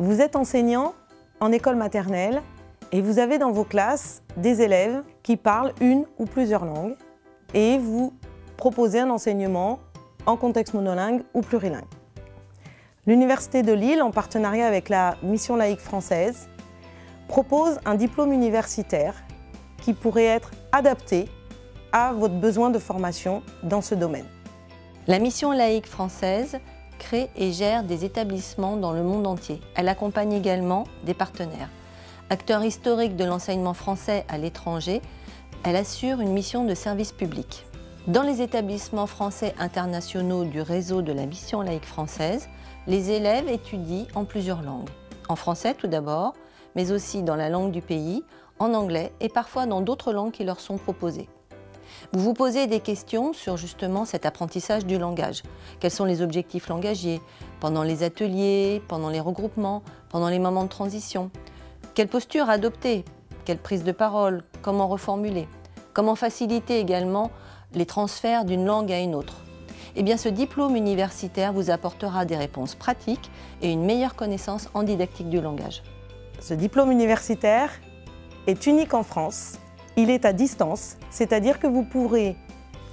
Vous êtes enseignant en école maternelle et vous avez dans vos classes des élèves qui parlent une ou plusieurs langues et vous proposez un enseignement en contexte monolingue ou plurilingue. L'Université de Lille, en partenariat avec la Mission laïque française, propose un diplôme universitaire qui pourrait être adapté à votre besoin de formation dans ce domaine. La Mission laïque française crée et gère des établissements dans le monde entier. Elle accompagne également des partenaires. Acteur historique de l'enseignement français à l'étranger, elle assure une mission de service public. Dans les établissements français internationaux du réseau de la Mission laïque française, les élèves étudient en plusieurs langues. En français tout d'abord, mais aussi dans la langue du pays, en anglais et parfois dans d'autres langues qui leur sont proposées. Vous vous posez des questions sur justement cet apprentissage du langage. Quels sont les objectifs langagiers pendant les ateliers, pendant les regroupements, pendant les moments de transition? Quelle posture adopter? Quelle prise de parole? Comment reformuler? Comment faciliter également les transferts d'une langue à une autre? Eh bien, ce diplôme universitaire vous apportera des réponses pratiques et une meilleure connaissance en didactique du langage. Ce diplôme universitaire est unique en France. Il est à distance, c'est-à-dire que vous pourrez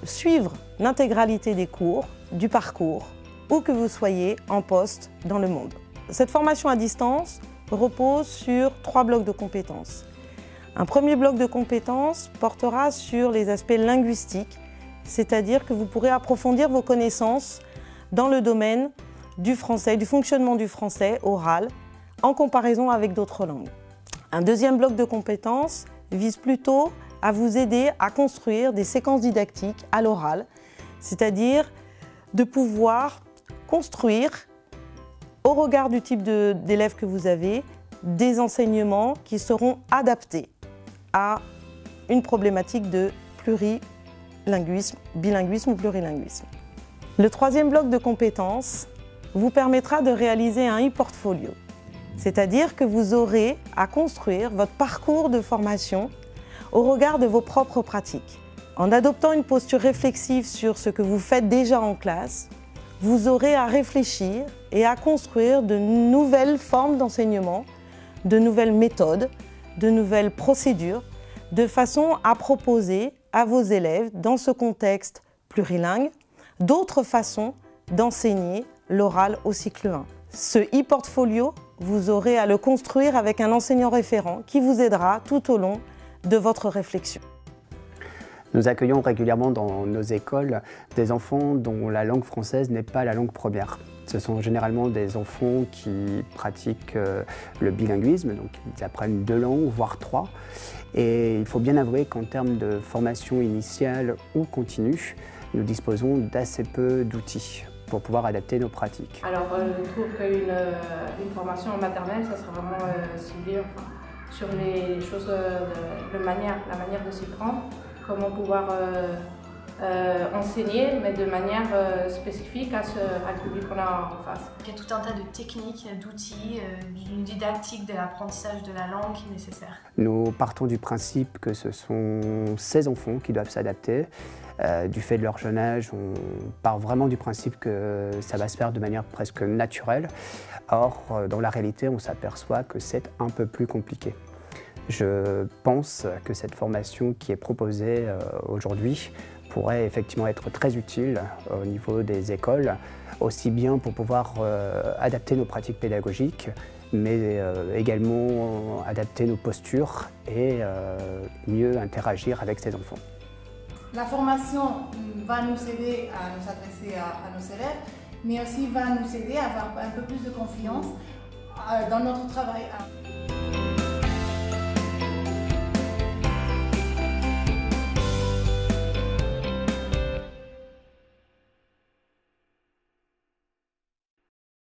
suivre l'intégralité des cours, du parcours, où que vous soyez en poste dans le monde. Cette formation à distance repose sur 3 blocs de compétences. Un premier bloc de compétences portera sur les aspects linguistiques, c'est-à-dire que vous pourrez approfondir vos connaissances dans le domaine du français, du fonctionnement du français oral, en comparaison avec d'autres langues. Un deuxième bloc de compétences vise plutôt à vous aider à construire des séquences didactiques à l'oral, c'est-à-dire de pouvoir construire, au regard du type d'élèves que vous avez, des enseignements qui seront adaptés à une problématique de plurilinguisme, bilinguisme ou plurilinguisme. Le troisième bloc de compétences vous permettra de réaliser un e-portfolio, c'est-à-dire que vous aurez à construire votre parcours de formation au regard de vos propres pratiques. En adoptant une posture réflexive sur ce que vous faites déjà en classe, vous aurez à réfléchir et à construire de nouvelles formes d'enseignement, de nouvelles méthodes, de nouvelles procédures, de façon à proposer à vos élèves, dans ce contexte plurilingue, d'autres façons d'enseigner l'oral au cycle 1. Ce e-portfolio, vous aurez à le construire avec un enseignant référent qui vous aidera tout au long de votre réflexion. Nous accueillons régulièrement dans nos écoles des enfants dont la langue française n'est pas la langue première. Ce sont généralement des enfants qui pratiquent le bilinguisme, donc ils apprennent 2 langues, voire 3. Et il faut bien avouer qu'en termes de formation initiale ou continue, nous disposons d'assez peu d'outils pour pouvoir adapter nos pratiques. Alors, je trouve qu'une formation en maternelle, ça sera vraiment ciblé sur les choses, la manière de s'y prendre, comment pouvoir enseigner, mais de manière spécifique à le public qu'on a en face. Il y a tout un tas de techniques, d'outils, d'une didactique de l'apprentissage de la langue qui est nécessaire. Nous partons du principe que ce sont ces enfants qui doivent s'adapter. Du fait de leur jeune âge, on part vraiment du principe que ça va se faire de manière presque naturelle. Or, dans la réalité, on s'aperçoit que c'est un peu plus compliqué. Je pense que cette formation qui est proposée aujourd'hui pourrait effectivement être très utile au niveau des écoles, aussi bien pour pouvoir adapter nos pratiques pédagogiques, mais également adapter nos postures et mieux interagir avec ces enfants. La formation va nous aider à nous adresser à nos élèves, mais aussi va nous aider à avoir un peu plus de confiance dans notre travail.